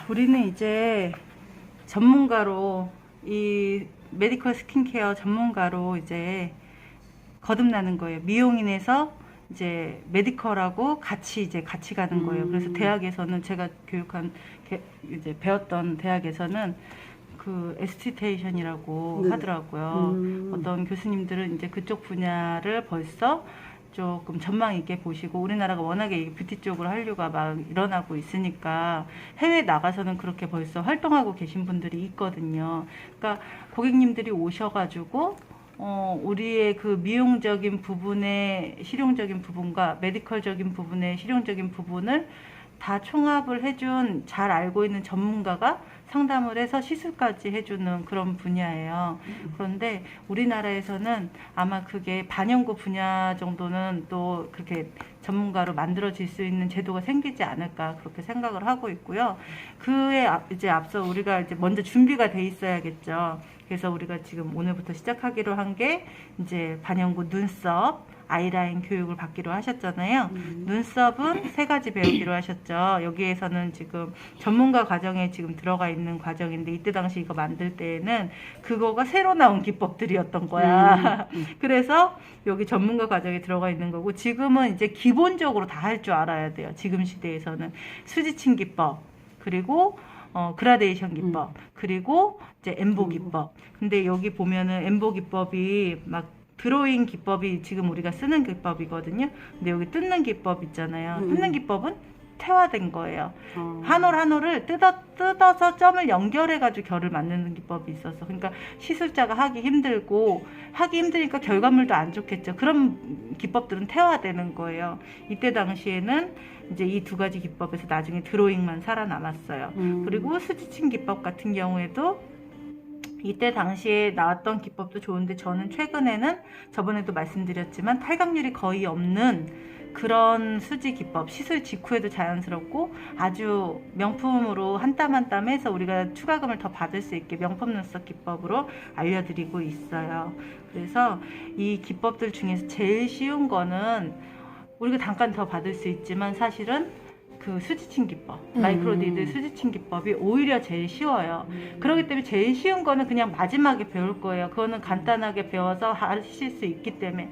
우리는 이제 전문가로 이 메디컬 스킨케어 전문가로 이제 거듭나는 거예요. 미용인에서 이제 메디컬하고 같이 가는 거예요. 그래서 대학에서는 제가 이제 배웠던 대학에서는 그 에스티테이션이라고 하더라고요. 어떤 교수님들은 이제 그쪽 분야를 벌써 조금 전망 있게 보시고, 우리나라가 워낙에 뷰티 쪽으로 한류가 막 일어나고 있으니까 해외 나가서는 그렇게 벌써 활동하고 계신 분들이 있거든요. 그러니까 고객님들이 오셔가지고 우리의 그 미용적인 부분의 실용적인 부분과 메디컬적인 부분의 실용적인 부분을 다 총합을 해준, 잘 알고 있는 전문가가 상담을 해서 시술까지 해주는 그런 분야예요. 그런데 우리나라에서는 아마 그게 반영구 분야 정도는 또 그렇게 전문가로 만들어질 수 있는 제도가 생기지 않을까, 그렇게 생각을 하고 있고요. 그에 이제 앞서 우리가 이제 먼저 준비가 돼 있어야겠죠. 그래서 우리가 지금 오늘부터 시작하기로 한 게 이제 반영구 눈썹, 아이라인 교육을 받기로 하셨잖아요. 눈썹은 3가지 배우기로 하셨죠. 여기에서는 지금 전문가 과정에 지금 들어가 있는 과정인데, 이때 당시 이거 만들 때에는 그거가 새로 나온 기법들이었던 거야. 그래서 여기 전문가 과정에 들어가 있는 거고, 지금은 이제 기본적으로 다 할 줄 알아야 돼요. 지금 시대에서는 수지침 기법, 그리고 그라데이션 기법, 그리고 이제 엠보 기법. 근데 여기 보면은 엠보 기법이 막 드로잉 기법이 지금 우리가 쓰는 기법이거든요. 근데 여기 뜯는 기법 있잖아요. 뜯는 기법은 태화된 거예요. 한 올 한 올을 뜯어서 점을 연결해가지고 결을 만드는 기법이 있어서, 그러니까 시술자가 하기 힘드니까 결과물도 안 좋겠죠. 그런 기법들은 태화되는 거예요. 이때 당시에는 이제 이 2가지 기법에서 나중에 드로잉만 살아남았어요. 그리고 수지침 기법 같은 경우에도 이때 당시에 나왔던 기법도 좋은데, 저는 최근에는 저번에도 말씀드렸지만 탈각률이 거의 없는 그런 수지 기법, 시술 직후에도 자연스럽고 아주 명품으로 한 땀 한 땀 해서 우리가 추가금을 더 받을 수 있게 명품 눈썹 기법으로 알려드리고 있어요. 그래서 이 기법들 중에서 제일 쉬운 거는, 우리가 단가는 더 받을 수 있지만 사실은 그 수지침 기법, 마이크로니들 수지침 기법이 오히려 제일 쉬워요. 그렇기 때문에 제일 쉬운 거는 그냥 마지막에 배울 거예요. 그거는 간단하게 배워서 하실 수 있기 때문에.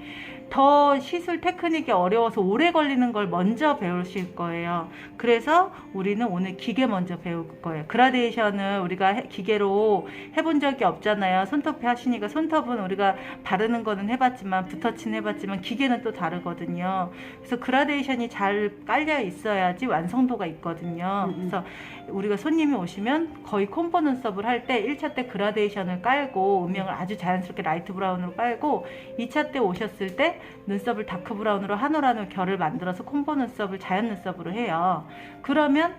더 시술 테크닉이 어려워서 오래 걸리는 걸 먼저 배우실 거예요. 그래서 우리는 오늘 기계 먼저 배울 거예요. 그라데이션을 우리가 기계로 해본 적이 없잖아요. 손톱 하시니까, 손톱은 우리가 바르는 거는 해봤지만, 붓터치는 해봤지만, 기계는 또 다르거든요. 그래서 그라데이션이 잘 깔려 있어야지 완성도가 있거든요. 그래서 우리가 손님이 오시면 거의 콤보 눈썹을 할 때 1차 때 그라데이션을 깔고 음영을 아주 자연스럽게 라이트 브라운으로 깔고, 2차 때 오셨을 때 눈썹을 다크 브라운으로 한 올 한 올 결을 만들어서 콤보 눈썹을 자연 눈썹으로 해요. 그러면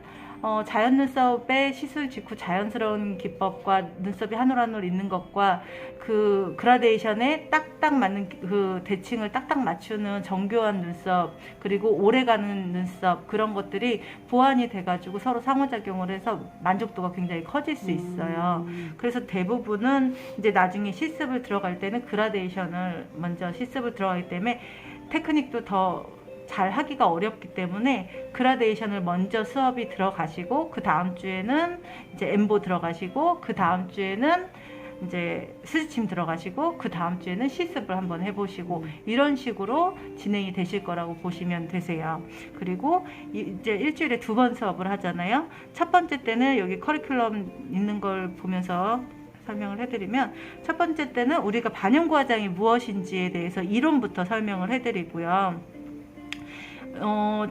자연 눈썹의 시술 직후 자연스러운 기법과 눈썹이 한 올 한 올 있는 것과 그 그라데이션에 딱딱 맞는 그 대칭을 딱딱 맞추는 정교한 눈썹, 그리고 오래가는 눈썹, 그런 것들이 보완이 돼가지고 서로 상호작용을 해서 만족도가 굉장히 커질 수 있어요. 그래서 대부분은 이제 나중에 실습을 들어갈 때는 그라데이션을 먼저 실습을 들어가기 때문에 테크닉도 더 잘 하기가 어렵기 때문에 그라데이션을 먼저 수업이 들어가시고, 그 다음 주에는 이제 엠보 들어가시고, 그 다음 주에는 이제 수지침 들어가시고, 그 다음 주에는 실습을 한번 해보시고, 이런 식으로 진행이 되실 거라고 보시면 되세요. 그리고 이제 일주일에 2번 수업을 하잖아요. 첫 번째 때는 여기 커리큘럼 있는 걸 보면서 설명을 해드리면, 첫 번째 때는 우리가 반영구 화장이 무엇인지에 대해서 이론부터 설명을 해드리고요.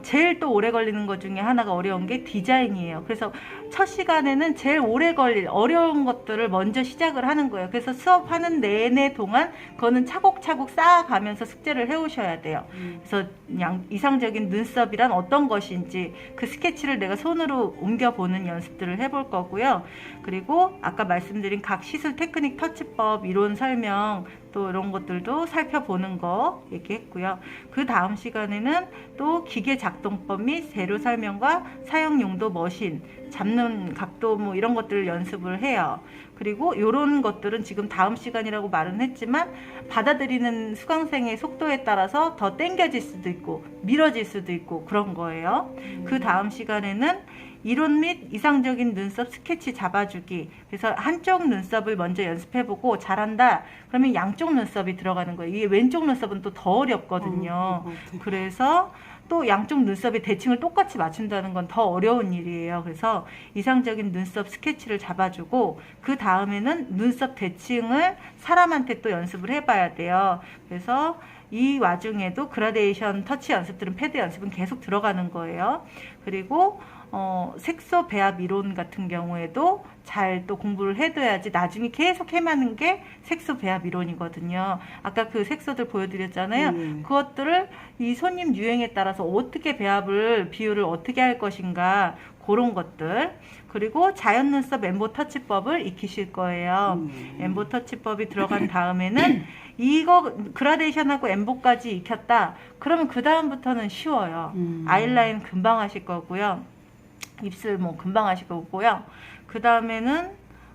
제일 또 오래 걸리는 것 중에 하나가 어려운 게 디자인이에요. 그래서 첫 시간에는 제일 오래 걸릴 어려운 것들을 먼저 시작을 하는 거예요. 그래서 수업하는 내내 동안 그거는 차곡차곡 쌓아가면서 숙제를 해오셔야 돼요. 그래서 이상적인 눈썹이란 어떤 것인지 그 스케치를 내가 손으로 옮겨보는 연습들을 해볼 거고요. 그리고 아까 말씀드린 각 시술 테크닉, 터치법, 이론 설명, 또 이런 것들도 살펴보는 거 얘기했고요. 그 다음 시간에는 또 기계 작동법 및 재료 설명과 사용 용도, 머신, 잡는 각도 뭐 이런 것들을 연습을 해요. 그리고 이런 것들은 지금 다음 시간이라고 말은 했지만 받아들이는 수강생의 속도에 따라서 더 당겨질 수도 있고 밀어질 수도 있고 그런 거예요. 그 다음 시간에는 이론 및 이상적인 눈썹 스케치 잡아주기. 그래서 한쪽 눈썹을 먼저 연습해보고 잘한다. 그러면 양쪽 눈썹이 들어가는 거예요. 이게 왼쪽 눈썹은 또 더 어렵거든요. 그래서 또 양쪽 눈썹의 대칭을 똑같이 맞춘다는 건 더 어려운 일이에요. 그래서 이상적인 눈썹 스케치를 잡아주고 그 다음에는 눈썹 대칭을 사람한테 또 연습을 해봐야 돼요. 그래서 이 와중에도 그라데이션 터치 연습들은 패드 연습은 계속 들어가는 거예요. 그리고 색소 배합 이론 같은 경우에도 잘 또 공부를 해둬야지 나중에 계속 해마는 게 색소 배합 이론이거든요. 아까 그 색소들 보여드렸잖아요. 그것들을 이 손님 유행에 따라서 어떻게 배합을 비율을 어떻게 할 것인가 그런 것들. 그리고 자연 눈썹 엠보 터치법을 익히실 거예요. 엠보 터치법이 들어간 다음에는 이거 그라데이션하고 엠보까지 익혔다. 그러면 그 다음부터는 쉬워요. 아이라인 금방 하실 거고요. 입술 뭐 금방 하실 거고요. 그 다음에는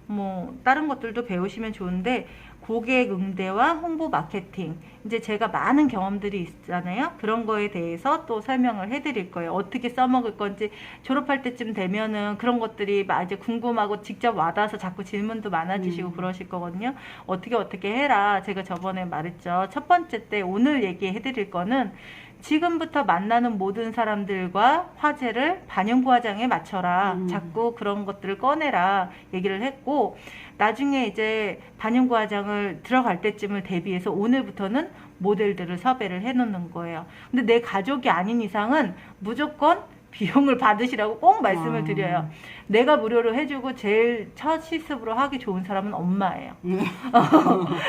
뭐 다른 것들도 배우시면 좋은데 고객 응대와 홍보 마케팅, 이제 제가 많은 경험들이 있잖아요. 그런 거에 대해서 또 설명을 해드릴 거예요. 어떻게 써먹을 건지 졸업할 때쯤 되면은 그런 것들이 막 이제 궁금하고 직접 와닿아서 자꾸 질문도 많아지시고 그러실 거거든요. 어떻게 해라. 제가 저번에 말했죠. 첫 번째 때 오늘 얘기해드릴 거는 지금부터 만나는 모든 사람들과 화제를 반영구 화장에 맞춰라. 자꾸 그런 것들을 꺼내라 얘기를 했고, 나중에 이제 반영구 화장을 들어갈 때쯤을 대비해서 오늘부터는 모델들을 섭외를 해 놓는 거예요. 근데 내 가족이 아닌 이상은 무조건 비용을 받으시라고 꼭 말씀을 드려요. 내가 무료로 해주고 제일 첫 실습으로 하기 좋은 사람은 엄마예요.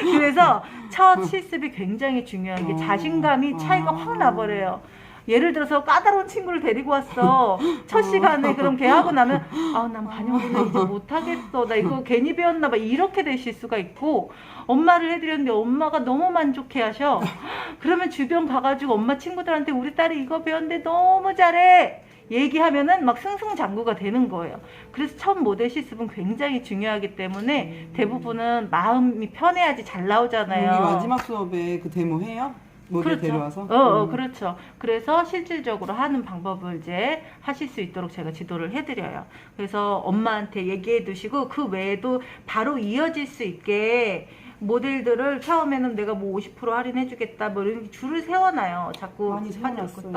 그래서 첫 실습이 굉장히 중요한 게 자신감이 차이가 확 나버려요. 예를 들어서 까다로운 친구를 데리고 왔어. 첫 시간에 그럼 걔하고 나면 난 반영구는 이제 못하겠어. 나 이거 괜히 배웠나 봐. 이렇게 되실 수가 있고, 엄마를 해드렸는데 엄마가 너무 만족해 하셔. 그러면 주변 가가지고 엄마 친구들한테 우리 딸이 이거 배웠는데 너무 잘해 얘기하면은 막 승승장구가 되는 거예요. 그래서 첫 모델 실습은 굉장히 중요하기 때문에 대부분은 마음이 편해야지 잘 나오잖아요. 우리 마지막 수업에 그 데모 해요? 모델 그렇죠. 데려와서? 그렇죠. 그래서 실질적으로 하는 방법을 이제 하실 수 있도록 제가 지도를 해드려요. 그래서 엄마한테 얘기해 두시고 그 외에도 바로 이어질 수 있게 모델들을 처음에는 내가 뭐 50% 할인해 주겠다 뭐 이런 줄을 세워놔요. 자꾸 많이 세워놨어요.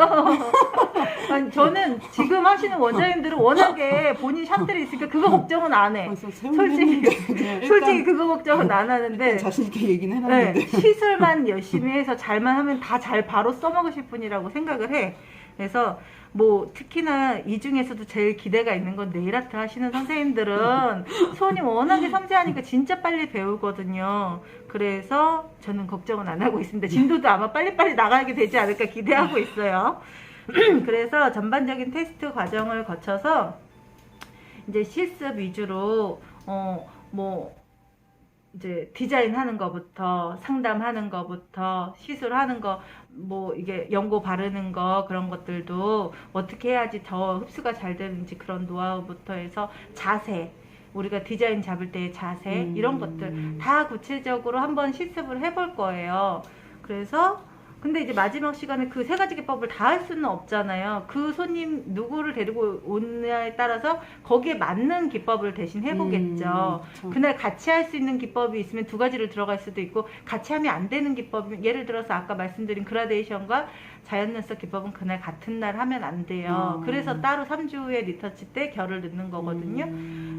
아니, 저는 지금 하시는 원장님들은 워낙에 본인 샵들이 있으니까 그거 걱정은 안 해. 솔직히 그거 걱정은 안 하는데 자신 있게 얘기는 해놨는데 시술만 열심히 해서 잘만 하면 다 잘 바로 써먹으실 분이라고 생각을 해. 그래서 뭐 특히나 이 중에서도 제일 기대가 있는 건 네일아트 하시는 선생님들은 손이 워낙에 섬세하니까 진짜 빨리 배우거든요. 그래서 저는 걱정은 안 하고 있습니다. 진도도 아마 빨리빨리 나가게 되지 않을까 기대하고 있어요. 그래서 전반적인 테스트 과정을 거쳐서 이제 실습 위주로 뭐 이제 디자인하는 거부터 상담하는 거부터 시술하는 거 뭐 이게 연고 바르는 거 그런 것들도 어떻게 해야지 더 흡수가 잘 되는지 그런 노하우부터 해서 자세, 우리가 디자인 잡을 때의 자세 이런 것들 다 구체적으로 한번 실습을 해볼 거예요. 그래서 근데 이제 마지막 시간에 그 세 가지 기법을 다 할 수는 없잖아요. 그 손님 누구를 데리고 오느냐에 따라서 거기에 맞는 기법을 대신 해보겠죠. 그날 같이 할 수 있는 기법이 있으면 두 가지를 들어갈 수도 있고, 같이 하면 안 되는 기법이면, 예를 들어서 아까 말씀드린 그라데이션과 자연 눈썹 기법은 그날 같은 날 하면 안 돼요. 그래서 따로 3주 후에 리터치 때 결을 넣는 거거든요.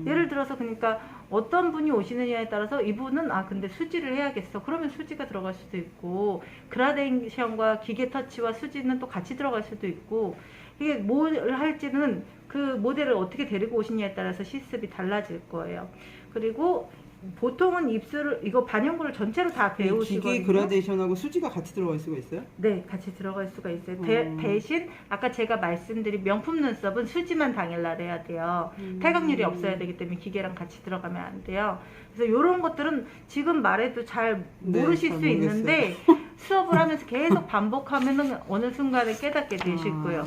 예를 들어서 그러니까 어떤 분이 오시느냐에 따라서 이분은 근데 수지를 해야겠어. 그러면 수지가 들어갈 수도 있고, 그라데이션과 기계 터치와 수지는 또 같이 들어갈 수도 있고, 이게 뭘 할지는 그 모델을 어떻게 데리고 오시냐에 따라서 실습이 달라질 거예요. 그리고 보통은 입술을 이거 반영구를 전체로 다 배우시거든요. 기계 그라데이션하고 수지가 같이 들어갈 수가 있어요? 네, 같이 들어갈 수가 있어요. 대신 아까 제가 말씀드린 명품 눈썹은 수지만 당일날 해야 돼요. 탈각률이 없어야 되기 때문에 기계랑 같이 들어가면 안 돼요. 그래서 이런 것들은 지금 말해도 잘 모르실 수 있는데 수업을 하면서 계속 반복하면은 어느 순간에 깨닫게 되실 거예요.